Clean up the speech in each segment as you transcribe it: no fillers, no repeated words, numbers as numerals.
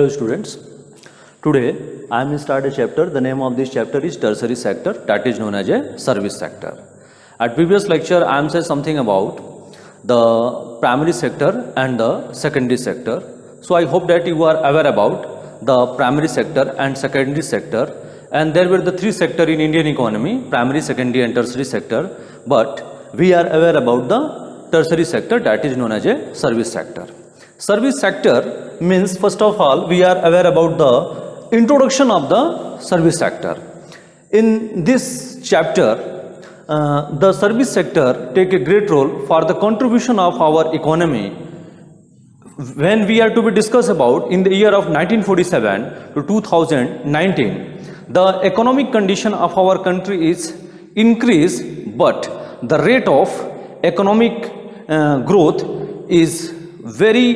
Hello students, today I am start a chapter. The name of this chapter is tertiary sector, that is known as a service sector. At previous lecture I am saying something about the primary sector and the secondary sector. So I hope that you are aware about the primary sector and secondary sector, and there were the three sector in Indian economy: primary, secondary and tertiary sector. But we are aware about the tertiary sector, that is known as a service sector. Service sector means, first of all, we are aware about the introduction of the service sector. In this chapter, the service sector take a great role for the contribution of our economy. When we are to be discussed about in the year of 1947 to 2019, the economic condition of our country is increased, but the rate of economic growth is very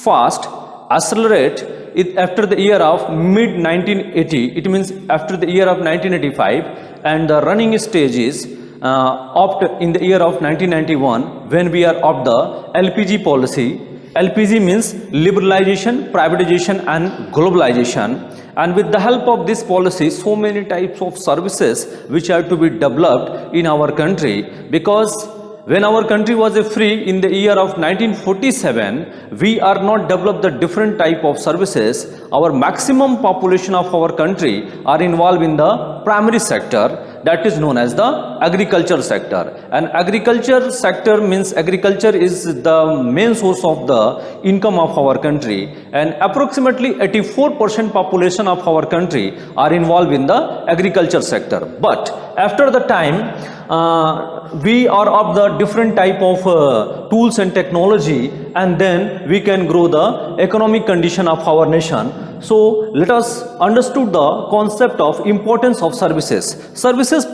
fast, accelerate it after the year of mid 1980. It means after the year of 1985, and the running stage is opt in the year of 1991 when we are of the LPG policy. LPG means liberalization, privatization and globalization. And with the help of this policy, so many types of services which are to be developed in our country, because when our country was free in the year of 1947, we are not developed the different type of services. Our maximum population of our country are involved in the primary sector, that is known as the agriculture sector. And agriculture sector means agriculture is the main source of the income of our country, and approximately 84% population of our country are involved in the agriculture sector. But after the time, we are of the different type of tools and technology, and then we can grow the economic condition of our nation. So let us understood the concept of importance of services. Services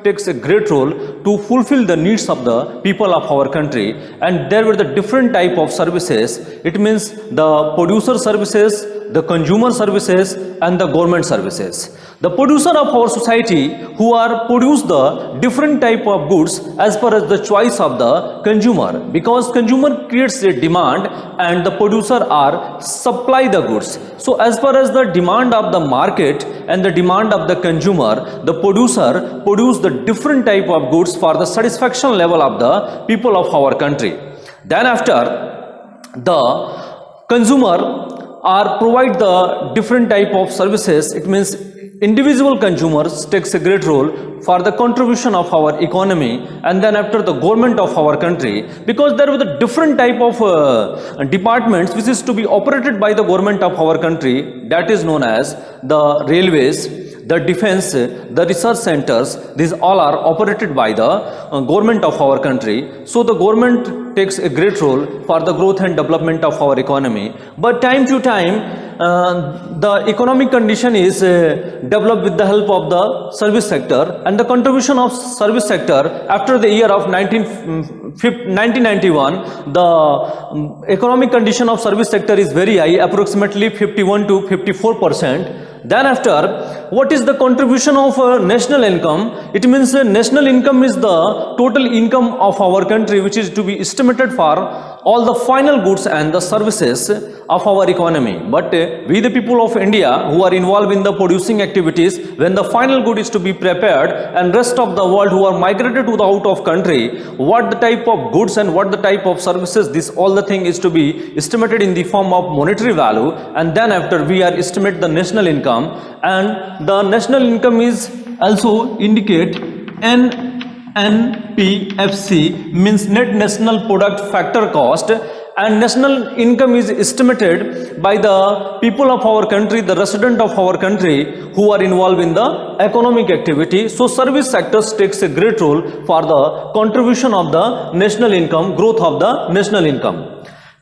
takes a great role to fulfill the needs of the people of our country, and there were the different type of services. It means the producer services, the consumer services and the government services. The producer of our society who are produce the different type of goods as per as the choice of the consumer, because consumer creates a demand and the producer are supply the goods. So as far as the demand of the market and the demand of the consumer, the producer produce the different type of goods for the satisfaction level of the people of our country. Then after, the consumer are provide the different type of services. It means individual consumers takes a great role for the contribution of our economy, and then after the government of our country, because there were the different type of departments which is to be operated by the government of our country, that is known as the railways, the defense, the research centers. These all are operated by the government of our country. So the government takes a great role for the growth and development of our economy. But time to time, the economic condition is developed with the help of the service sector, and the contribution of service sector after the year of 1991, the economic condition of service sector is very high, approximately 51 to 54%. Then after, what is the contribution of national income? It means national income is the total income of our country which is to be estimated for all the final goods and the services of our economy. But we the people of India who are involved in the producing activities, when the final good is to be prepared, and rest of the world who are migrated to the out of country, what the type of goods and what the type of services, this all the thing is to be estimated in the form of monetary value, and then after we are estimate the national income, and the national income is also indicate NNPFC, means net national product factor cost, and national income is estimated by the people of our country, the resident of our country who are involved in the economic activity. So service sectors takes a great role for the contribution of the national income, growth of the national income.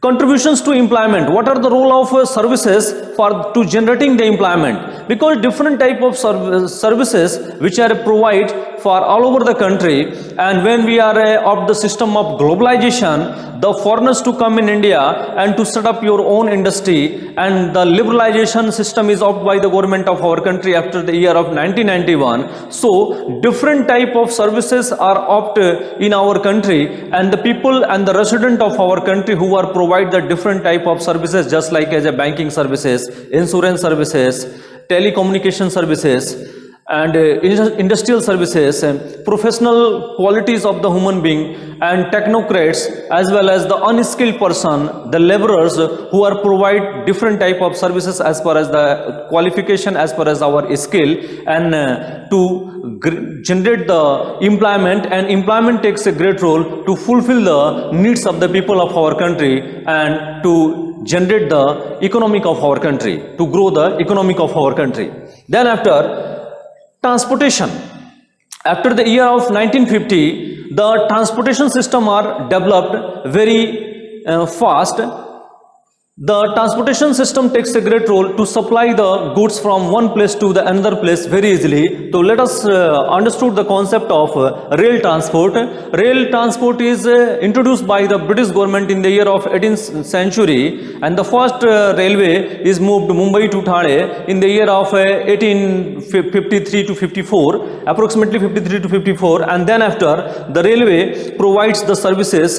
Contributions to employment. What are the role of services for to generating the employment? Because different type of services which are provide for all over the country, and when we are of the system of globalization, the foreigners to come in India and to set up your own industry, and the liberalization system is opted by the government of our country after the year of 1991. So different type of services are opted in our country, and the people and the resident of our country who are provide the different type of services, just like as a banking services, insurance services, telecommunication services, and industrial services, professional qualities of the human being, and technocrats, as well as the unskilled person, the laborers who are provide different type of services as far as the qualification, as far as our skill, and to generate the employment, and employment takes a great role to fulfill the needs of the people of our country and to generate the economic of our country, to grow the economic of our country. Then after transportation, after the year of 1950, the transportation system are developed very fast. The transportation system takes a great role to supply the goods from one place to the another place very easily. So let us understood the concept of rail transport. Rail transport is introduced by the British government in the year of 18th century, and the first railway is moved Mumbai to Thane in the year of 1853 to 54, approximately 53 to 54, and then after the railway provides the services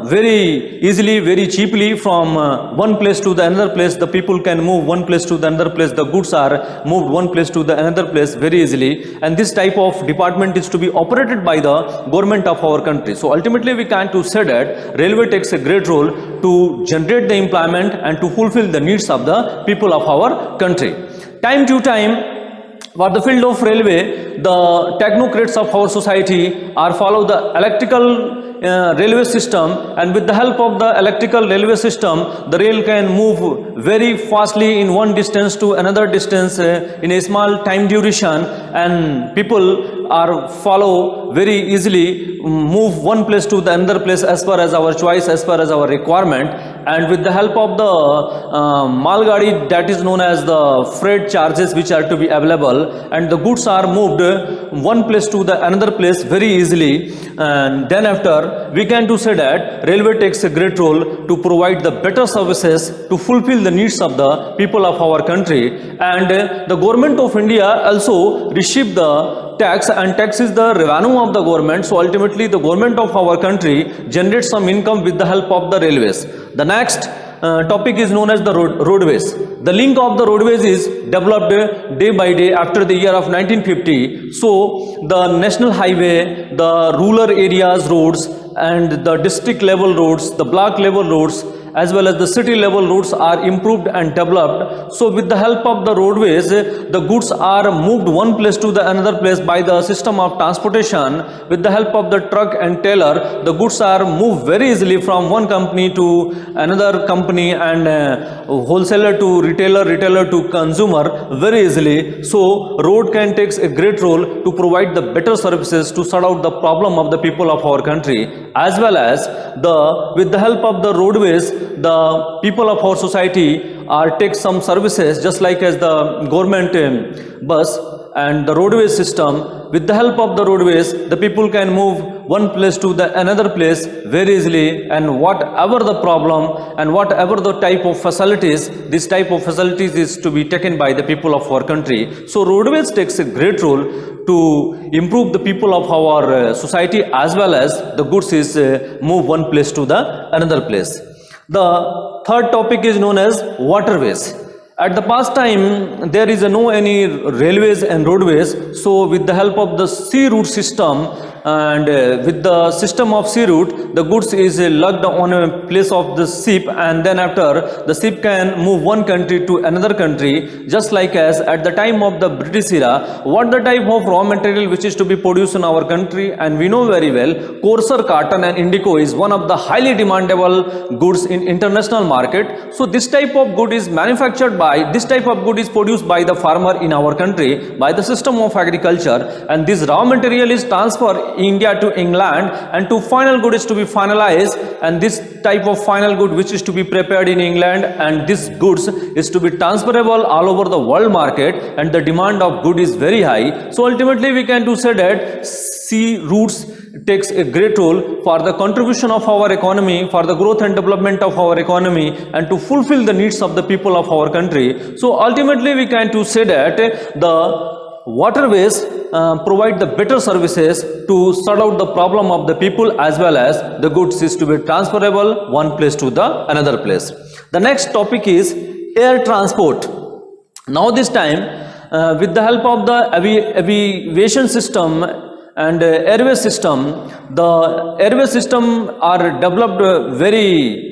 very easily, very cheaply from one place to the another place. The people can move one place to the another place, the goods are moved one place to the another place very easily, and this type of department is to be operated by the government of our country. So ultimately we can to say that railway takes a great role to generate the employment and to fulfill the needs of the people of our country. Time to time, for the field of railway, the technocrats of our society are follow the electrical railway system, and with the help of the electrical railway system, the rail can move very fastly in one distance to another distance in a small time duration, and people are follow very easily, move one place to the another place as far as our choice, as far as our requirement. And with the help of the malgadi, that is known as the freight charges which are to be available, and the goods are moved one place to the another place very easily. And then after we can to say that railway takes a great role to provide the better services to fulfill the needs of the people of our country, and the government of India also receive the tax, and tax is the revenue of the government. So ultimately the government of our country generates some income with the help of the railways. The next topic is known as the roadways. The link of the roadways is developed day by day after the year of 1950. So the national highway, the rural areas roads, and the district level roads, the block level roads, as well as the city level roads are improved and developed. So with the help of the roadways, the goods are moved one place to the another place by the system of transportation. With the help of the truck and trailer, the goods are moved very easily from one company to another company, and wholesaler to retailer, retailer to consumer very easily. So road can take a great role to provide the better services to sort out the problem of the people of our country, as well as with the help of the roadways, the people of our society are take some services, just like as the government bus and the roadway system. With the help of the roadways, the people can move one place to the another place very easily, and whatever the problem and whatever the type of facilities, this type of facilities is to be taken by the people of our country. So roadways takes a great role to improve the people of our society, as well as the goods is move one place to the another place. The third topic is known as waterways. At the past time, there is no any railways and roadways. So with the help of the sea route system, and with the system of sea route, the goods is lugged on a place of the ship, and then after the ship can move one country to another country, just like as at the time of the British era, what the type of raw material which is to be produced in our country. And we know very well, coarser cotton and indigo is one of the highly demandable goods in international market. So this type of good is manufactured by, this type of good is produced by the farmer in our country by the system of agriculture, and this raw material is transferred India to England, and to final good is to be finalized, and this type of final good which is to be prepared in England, and this goods is to be transferable all over the world market, and the demand of good is very high. So ultimately we can do say that sea routes takes a great role for the contribution of our economy, for the growth and development of our economy, and to fulfill the needs of the people of our country. So ultimately we can to say that the waterways provide the better services to sort out the problem of the people, as well as the goods is to be transferable one place to the another place. The next topic is air transport. Now this time with the help of the aviation system and airway system, the airway system are developed very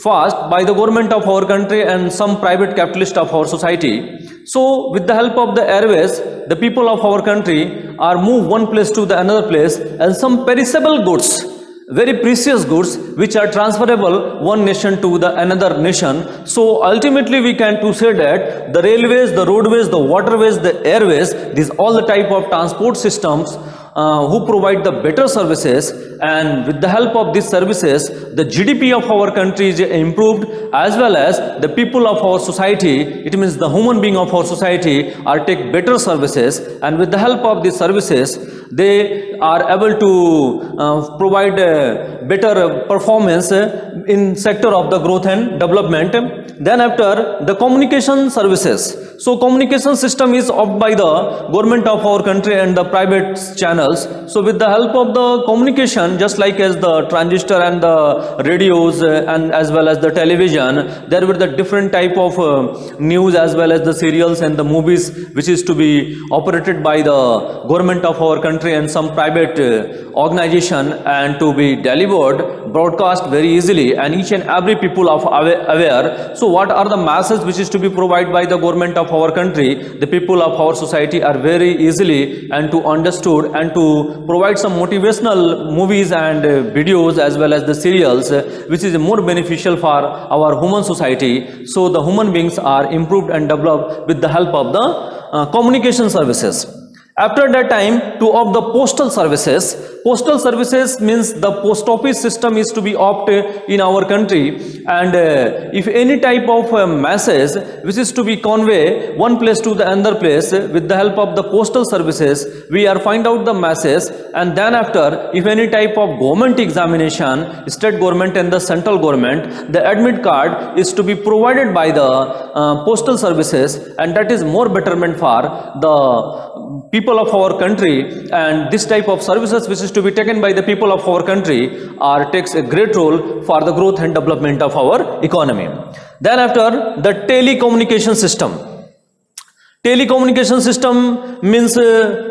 fast by the government of our country and some private capitalist of our society. So with the help of the airways, the people of our country are moved one place to the another place, and some perishable goods, very precious goods, which are transferable one nation to the another nation. So ultimately we can to say that the railways, the roadways, the waterways, the airways, these all the type of transport systems who provide the better services, and with the help of these services the GDP of our country is improved, as well as the people of our society, it means the human being of our society, are take better services, and with the help of these services they are able to provide better performance in sector of the growth and development. Then after the communication services, so communication system is offered by the government of our country and the private channels. So with the help of the communication, just like as the transistor and the radios and as well as the television, there were the different type of news as well as the serials and the movies which is to be operated by the government of our country and some private organization, and to be delivered, broadcast very easily, and each and every people of aware. So what are the masses which is to be provided by the government of our country? The people of our society are very easily and to understood, and to provide some motivational movies and videos as well as the serials which is more beneficial for our human society. So the human beings are improved and developed with the help of the communication services. After that time, to of the postal services. Postal services means the post office system is to be opted in our country, and if any type of message which is to be convey one place to the another place, with the help of the postal services we are find out the message, and then after if any type of government examination, state government and the central government, the admit card is to be provided by the postal services, and that is more betterment for the people of our country. And this type of services which is to be taken by the people of our country takes a great role for the growth and development of our economy. Then after the telecommunication system. Telecommunication system means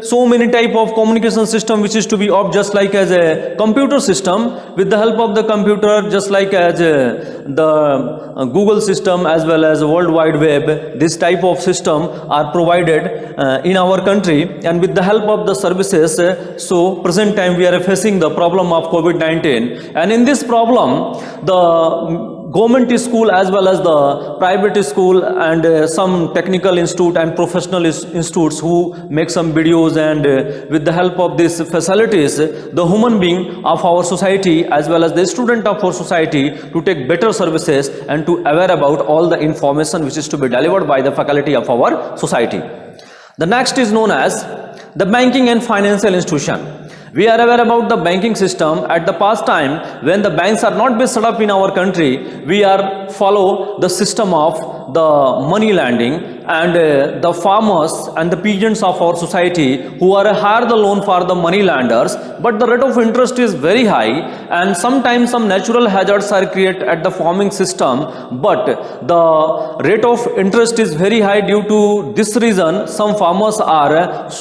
so many type of communication system which is to be of just like as a computer system. With the help of the computer, just like as the Google system as well as World Wide Web, this type of system are provided in our country, and with the help of the services. So present time we are facing the problem of COVID-19, and in this problem the government school as well as the private school and some technical institute and professional institutes who make some videos, and with the help of these facilities the human being of our society as well as the student of our society to take better services and to aware about all the information which is to be delivered by the faculty of our society. The next is known as the banking and financial institution. We are aware about the banking system. At the past time, when the banks are not been set up in our country, we are follow the system of the money lending, and the farmers and the peasants of our society who are hire the loan for the money lenders, but the rate of interest is very high, and sometimes some natural hazards are created at the farming system, but the rate of interest is very high. Due to this reason, some farmers are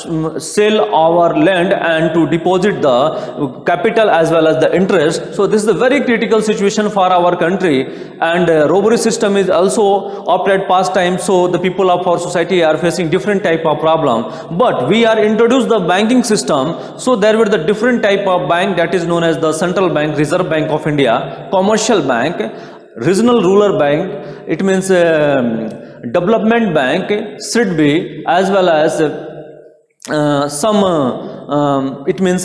sell our land and to deposit the capital as well as the interest. So this is a very critical situation for our country, and robbery system is also operated past time. So the people of our society are facing different type of problem, but we are introduced the banking system. So there were the different type of bank, that is known as the central bank, Reserve Bank of India, commercial bank, regional rural bank, it means development bank, SIDB, as well as some it means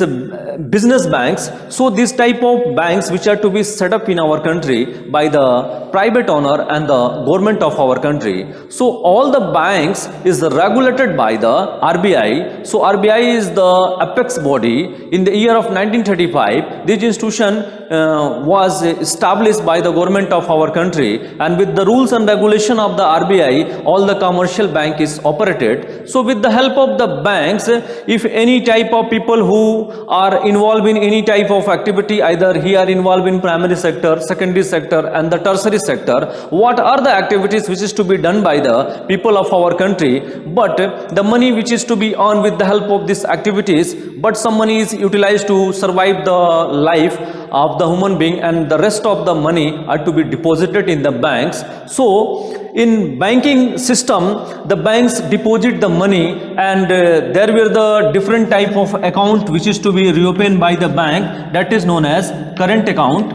business banks. So this type of banks which are to be set up in our country by the private owner and the government of our country. So all the banks is regulated by the RBI. So RBI is the apex body. In the year of 1935, this institution was established by the government of our country, and with the rules and regulation of the RBI, all the commercial bank is operated. So with the help of the banks, if any type of people who are involved in any type of activity, either he are involved in primary sector, secondary sector and the tertiary sector, what are the activities which is to be done by the people of our country, but the money which is to be earned with the help of these activities, but some money is utilized to survive the life of the human being, and the rest of the money are to be deposited in the banks. So in banking system, the banks deposit the money, and there were the different type of account which is to be reopened by the bank, that is known as current account,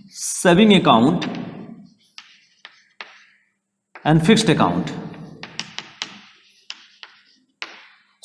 saving account and fixed account.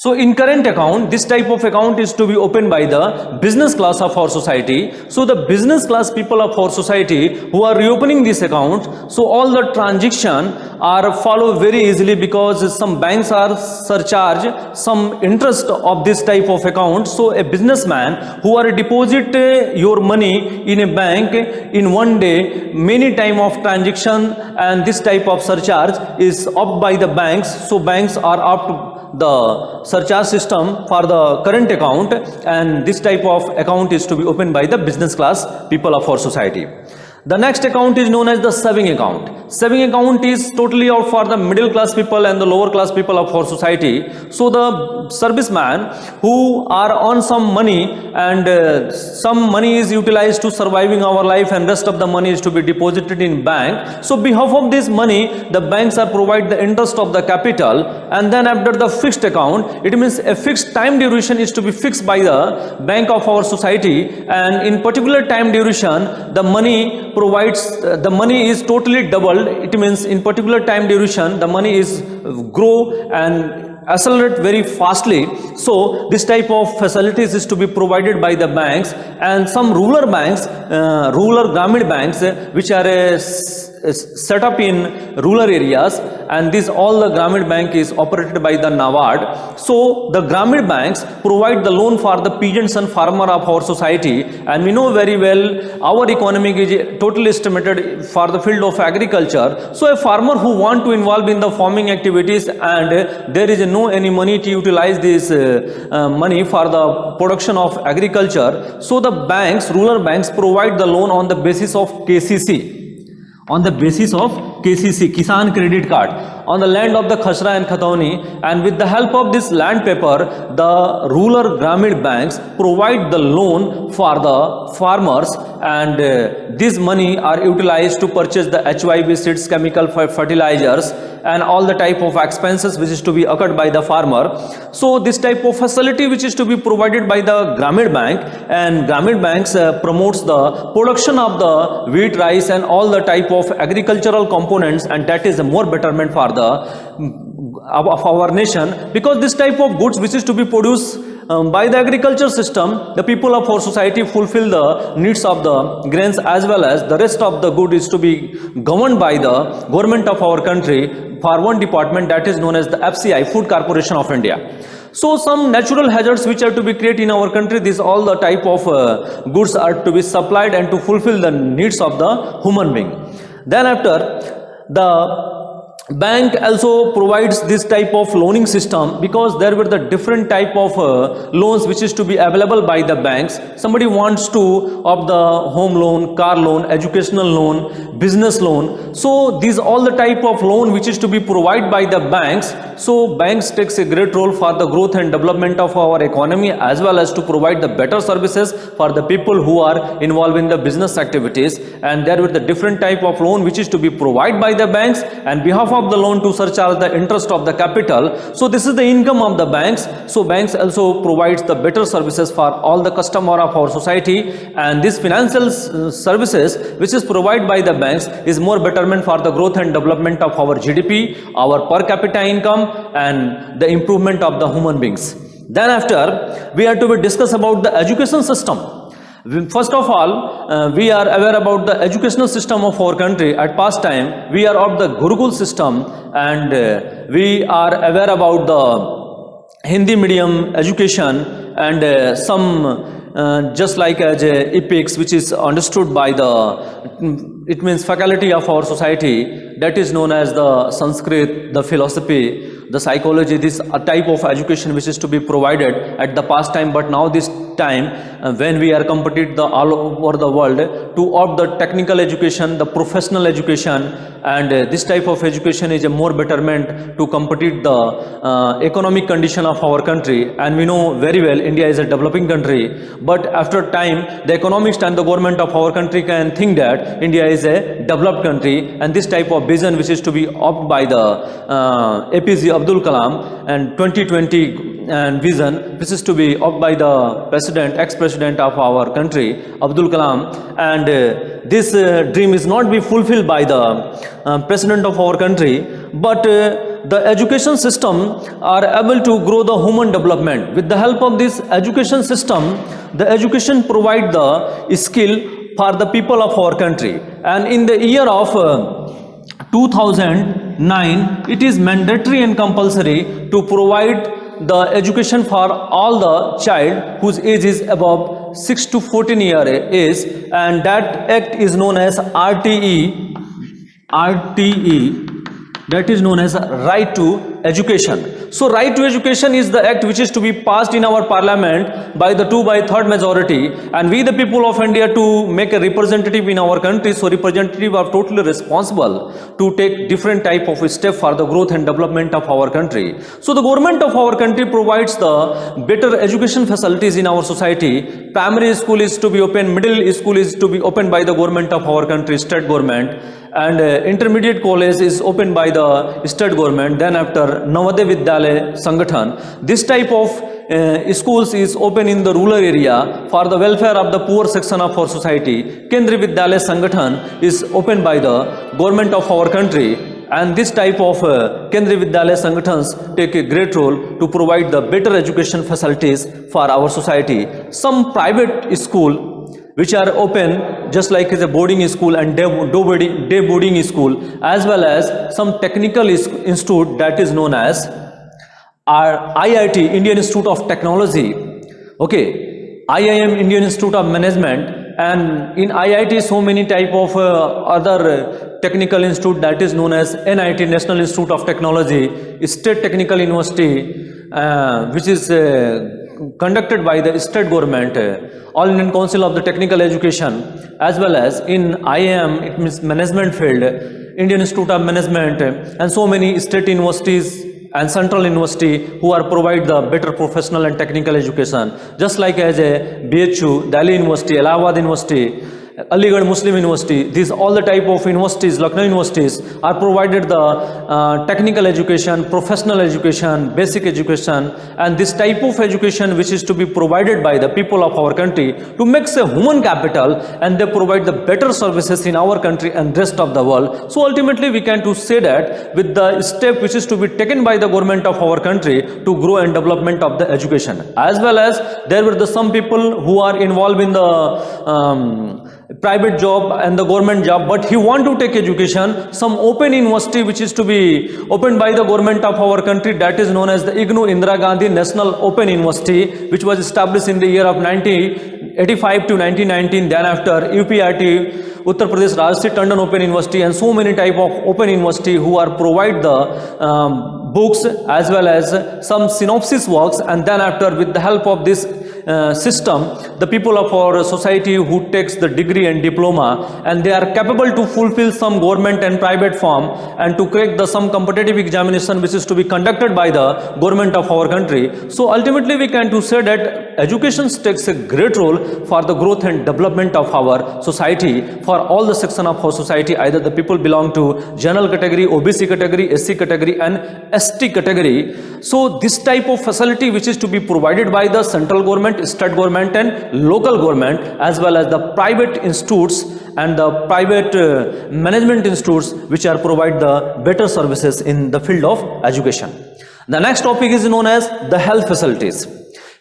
So in current account, this type of account is to be opened by the business class of our society. So the business class people of our society who are reopening this account, so all the transaction are follow very easily, because some banks are surcharge some interest of this type of account. So a businessman who are deposit your money in a bank in one day, many time of transaction, and this type of surcharge is up by the banks. So banks are up to the surcharge system for the current account, and this type of account is to be opened by the business class people of our society. The next account is known as the saving account. Saving account is totally out for the middle class people and the lower class people of our society. So the serviceman who are on some money, and some money is utilized to surviving our life, and rest of the money is to be deposited in bank. So behalf of this money, the banks are provide the interest of the capital, and then after the fixed account, it means a fixed time duration is to be fixed by the bank of our society, and in particular time duration, the money provides the money is totally doubled. It means in particular time duration the money is grow and accelerate very fastly. So this type of facilities is to be provided by the banks, and some rural banks, rural Gramin banks, which are set up in rural areas, and this all the Gramin bank is operated by the NABARD. So the Gramin banks provide the loan for the peasants and farmer of our society, and we know very well our economy is totally estimated for the field of agriculture. So a farmer who want to involve in the farming activities, and there is no any money to utilize this money for the production of agriculture, so the banks, rural banks, provide the loan on the basis of KCC. On the basis of KCC, Kisan Credit Card, on the land of the Khasra and Khatoni, and with the help of this land paper, the rural Gramin banks provide the loan for the farmers, and this money are utilized to purchase the HYB seeds, chemical fertilizers, and all the type of expenses which is to be occurred by the farmer. So this type of facility which is to be provided by the Gramin bank, and Gramin banks promotes the production of the wheat, rice and all the type of agricultural components, and that is a more betterment for the of our nation, because this type of goods which is to be produced by the agriculture system, the people of our society fulfill the needs of the grains, as well as the rest of the good is to be governed by the government of our country for one department, that is known as the FCI, Food Corporation of India. So some natural hazards which are to be created in our country, these all the type of goods are to be supplied and to fulfill the needs of the human being. Then after, the bank also provides this type of loaning system, because there were the different type of loans which is to be available by the banks. Somebody wants to of the home loan, car loan, educational loan, business loan. So these all the type of loan which is to be provided by the banks. So banks takes a great role for the growth and development of our economy, as well as to provide the better services for the people who are involved in the business activities. And there were the different type of loan which is to be provided by the banks, and behalf of of the loan to surcharge the interest of the capital. So this is the income of the banks. So banks also provides the better services for all the customer of our society, and this financial services which is provided by the banks is more betterment for the growth and development of our GDP, our per capita income, and the improvement of the human beings. Then after, we have to discuss about the education system. First of all, we are aware about the educational system of our country. At past time, we are of the Gurukul system, and we are aware about the Hindi medium education, and some just like as epics, which is understood by the, it means faculty of our society, that is known as the Sanskrit, the philosophy, the psychology. This a type of education which is to be provided at the past time, but now this time when we are competed the all over the world to opt the technical education, the professional education, and this type of education is a more betterment to compete the economic condition of our country. And we know very well India is a developing country, but after time the economists and the government of our country can think that India is a developed country, and this type of vision which is to be opted by the APJ Abdul Kalam and 2020 and vision which is to be opted by the president, ex-president of our country Abdul Kalam, and this dream is not be fulfilled by the president of our country, but the education system are able to grow the human development. With the help of this education system, the education provide the skill for the people of our country, and in the year of 2009 it is mandatory and compulsory to provide the education for all the child whose age is above 6 to 14 year age, and that act is known as RTE, that is known as right to education. So right to education is the act which is to be passed in our parliament by the 2/3 majority, and we the people of India to make a representative in our country. So representative are totally responsible to take different type of step for the growth and development of our country. So the government of our country provides the better education facilities in our society. Primary school is to be open, middle school is to be opened by the government of our country, state government, and intermediate college is opened by the state government. Then after Navodaya Vidyalaya Sangathan, this type of schools is open in the rural area for the welfare of the poor section of our society. Kendriya Vidyalaya Sangathan is opened by the government of our country, and this type of Kendriya Vidyalaya Sangathans take a great role to provide the better education facilities for our society. Some private school which are open just like as a boarding school and day boarding school, as well as some technical institute that is known as IIT, Indian Institute of Technology, okay, IIM, Indian Institute of Management, and in IIT so many type of other technical institute that is known as NIT, National Institute of Technology, State Technical University, which is conducted by the state government, All Indian Council of the Technical Education, as well as in IIM, it means management field, Indian Institute of Management, and so many state universities and central university who are provide the better professional and technical education, just like as a BHU, Delhi University, Allahabad University, Aligarh Muslim University. These all the type of universities, Lucknow universities, are provided the technical education, professional education, basic education, and this type of education which is to be provided by the people of our country to make a human capital, and they provide the better services in our country and rest of the world. So ultimately we can to say that with the step which is to be taken by the government of our country to grow and development of the education, as well as there were the some people who are involved in the private job and the government job, but he want to take education. Some open university which is to be opened by the government of our country, that is known as the IGNOU Indira Gandhi National Open University, which was established in the year of 1985 to 1919. Then after UPRT, Uttar Pradesh Rajasthan Tandon Open University, and so many type of open university who are provide the books as well as some synopsis works, and then after with the help of this system, the people of our society who takes the degree and diploma, and they are capable to fulfill some government and private firm and to crack some competitive examination which is to be conducted by the government of our country. So ultimately we can to say that education takes a great role for the growth and development of our society, for all the section of our society, either the people belong to general category, OBC category, SC category and ST category. So this type of facility which is to be provided by the central government, state government and local government, as well as the private institutes and the private management institutes which are provide the better services in the field of education. The next topic is known as the health facilities.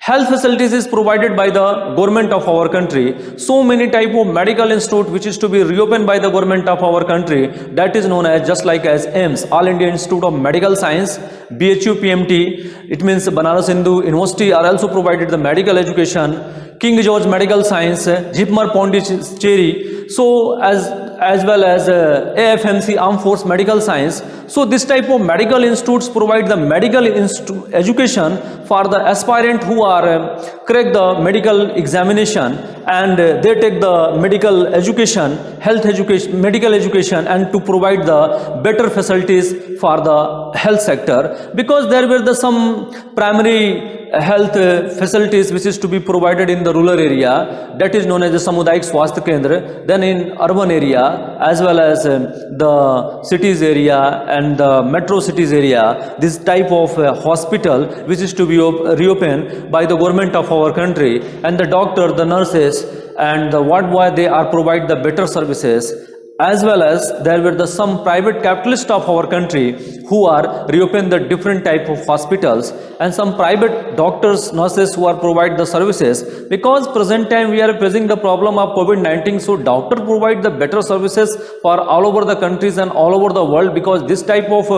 Health facilities is provided by the government of our country. So many type of medical institute which is to be reopened by the government of our country, that is known as just like as AIMS, All India Institute of Medical Science, BHU PMT, it means Banaras Hindu University are also provided the medical education, King George Medical Science, Jipmar Pondicherry, so as well as AFMC Armed Force Medical Science. So this type of medical institutes provide the medical education for the aspirant who are crack the medical examination, and they take the medical education, health education, medical education, and to provide the better facilities for the health sector, because there were some primary health facilities which is to be provided in the rural area, that is known as the Samudayak Swasthya Kendra, then in urban area as well as the cities area and the metro cities area, this type of hospital which is to be reopened by the government of our country, and the doctor, the nurses and the ward boy, they are provide the better services, as well as there were some private capitalists of our country who are reopen the different type of hospitals, and some private doctors, nurses who are provide the services, because present time we are facing the problem of COVID-19, so doctor provide the better services for all over the countries and all over the world, because this type of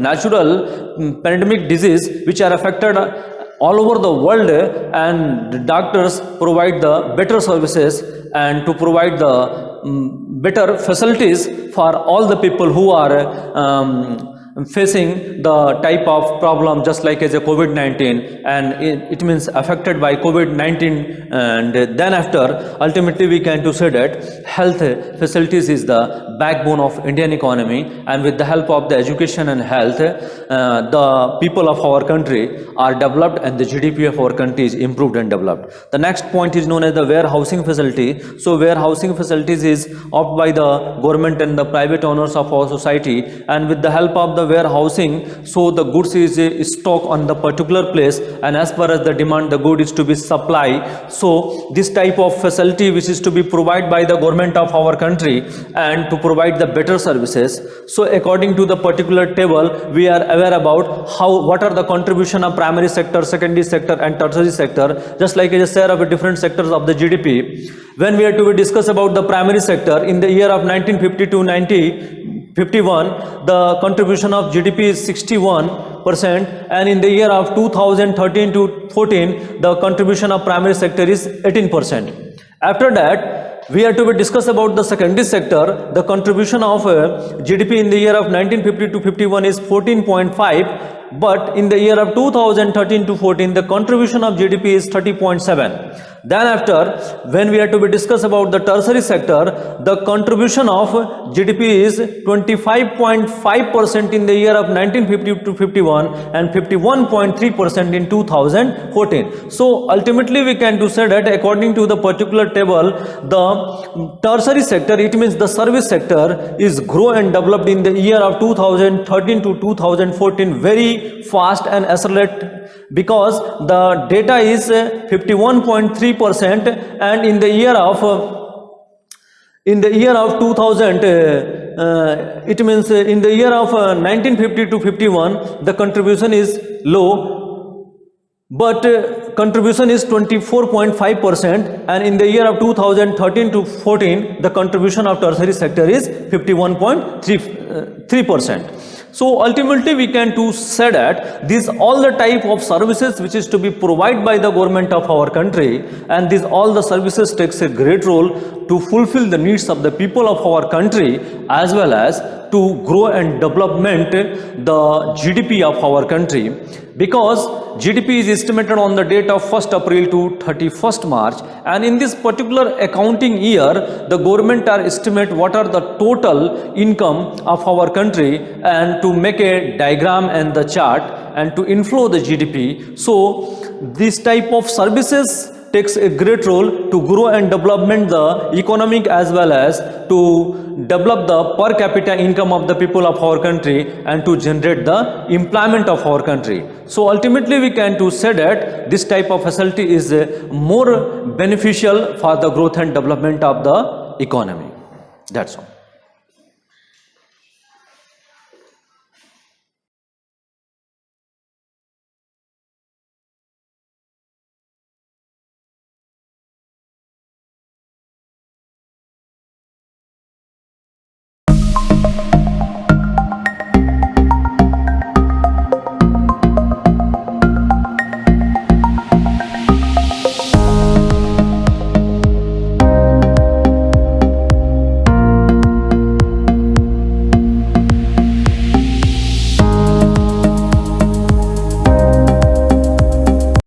natural pandemic disease which are affected all over the world, and the doctors provide the better services and to provide the better facilities for all the people who are facing the type of problem just like as a COVID-19, and it means affected by COVID-19, and then after ultimately we can to say that health facilities is the backbone of Indian economy, and with the help of the education and health, the people of our country are developed and the GDP of our country is improved and developed. The next point is known as the warehousing facility. So warehousing facilities is opted by the government and the private owners of our society, and with the help of the warehousing, so the goods is stocked on the particular place, and as per as the demand, the good is to be supplied. So this type of facility which is to be provided by the government of our country and to provide the better services. So according to the particular table, we are aware about what are the contribution of primary sector, secondary sector and tertiary sector, just like a share of different sectors of the GDP. When we are to discuss about the primary sector, in the year of 1950 to 1951, the contribution of GDP is 61%, and in the year of 2013 to 14, the contribution of primary sector is 18%. After that, we are to be discuss about the secondary sector. The contribution of GDP in the year of 1950 to 51 is 14.5, but in the year of 2013 to 14, the contribution of GDP is 30.7. Then after, when we are to be discuss about the tertiary sector, the contribution of GDP is 25.5% in the year of 1950 to 51 and 51.3% in 2014. So ultimately we can do say that according to the particular table, the tertiary sector, it means the service sector, is grow and developed in the year of 2013 to 2014 very fast and accelerate, because the data is 51.3%, and in the year of 2000, it means in the year of 1950 to 51, the contribution is low, but contribution is 24.5%, and in the year of 2013 to 14, the contribution of tertiary sector is 51.3%. So ultimately we can to say that these all the type of services which is to be provided by the government of our country, and these all the services takes a great role to fulfill the needs of the people of our country, as well as to grow and development the GDP of our country, because GDP is estimated on the date of 1st April to 31st March, and in this particular accounting year the government are estimate what are the total income of our country and to make a diagram and the chart and to inflow the GDP. So this type of services takes a great role to grow and development the economic as well as to develop the per capita income of the people of our country and to generate the employment of our country. So ultimately we can to say that this type of facility is more beneficial for the growth and development of the economy. That's all.